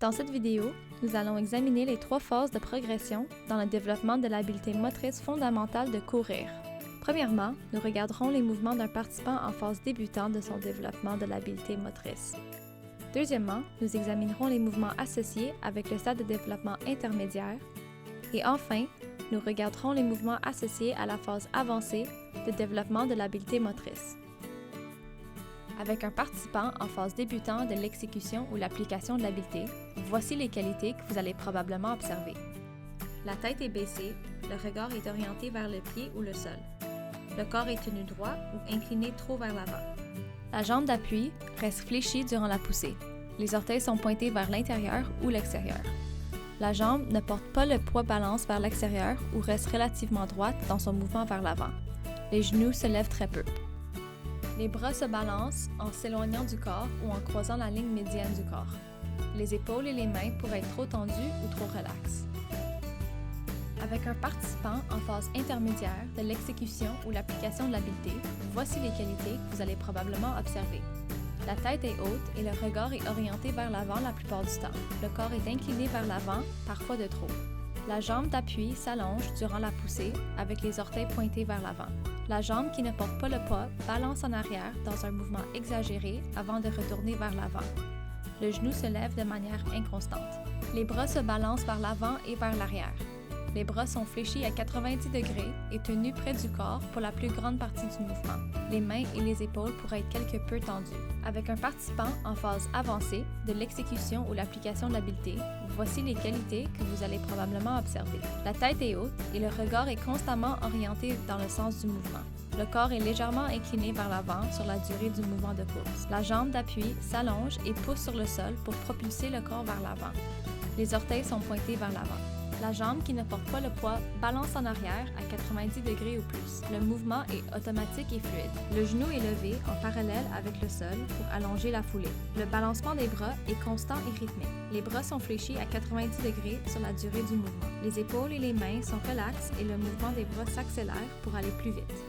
Dans cette vidéo, nous allons examiner les 3 phases de progression dans le développement de l'habileté motrice fondamentale de courir. Premièrement, nous regarderons les mouvements d'un participant en phase débutante de son développement de l'habileté motrice. Deuxièmement, nous examinerons les mouvements associés avec le stade de développement intermédiaire. Et enfin, nous regarderons les mouvements associés à la phase avancée de développement de l'habileté motrice. Avec un participant en phase débutante de l'exécution ou l'application de l'habileté, voici les qualités que vous allez probablement observer. La tête est baissée, le regard est orienté vers le pied ou le sol. Le corps est tenu droit ou incliné trop vers l'avant. La jambe d'appui reste fléchie durant la poussée. Les orteils sont pointés vers l'intérieur ou l'extérieur. La jambe ne porte pas le poids balance vers l'extérieur ou reste relativement droite dans son mouvement vers l'avant. Les genoux se lèvent très peu. Les bras se balancent en s'éloignant du corps ou en croisant la ligne médiane du corps. Les épaules et les mains pourraient être trop tendues ou trop relaxes. Avec un participant en phase intermédiaire de l'exécution ou l'application de l'habileté, voici les qualités que vous allez probablement observer. La tête est haute et le regard est orienté vers l'avant la plupart du temps. Le corps est incliné vers l'avant, parfois de trop. La jambe d'appui s'allonge durant la poussée avec les orteils pointés vers l'avant. La jambe qui ne porte pas le poids balance en arrière dans un mouvement exagéré avant de retourner vers l'avant. Le genou se lève de manière inconstante. Les bras se balancent vers l'avant et vers l'arrière. Les bras sont fléchis à 90 degrés et tenus près du corps pour la plus grande partie du mouvement. Les mains et les épaules pourraient être quelque peu tendues. Avec un participant en phase avancée de l'exécution ou l'application de l'habileté, voici les qualités que vous allez probablement observer. La tête est haute et le regard est constamment orienté dans le sens du mouvement. Le corps est légèrement incliné vers l'avant sur la durée du mouvement de course. La jambe d'appui s'allonge et pousse sur le sol pour propulser le corps vers l'avant. Les orteils sont pointés vers l'avant. La jambe qui ne porte pas le poids balance en arrière à 90 degrés ou plus. Le mouvement est automatique et fluide. Le genou est levé en parallèle avec le sol pour allonger la foulée. Le balancement des bras est constant et rythmé. Les bras sont fléchis à 90 degrés sur la durée du mouvement. Les épaules et les mains sont relaxes et le mouvement des bras s'accélère pour aller plus vite.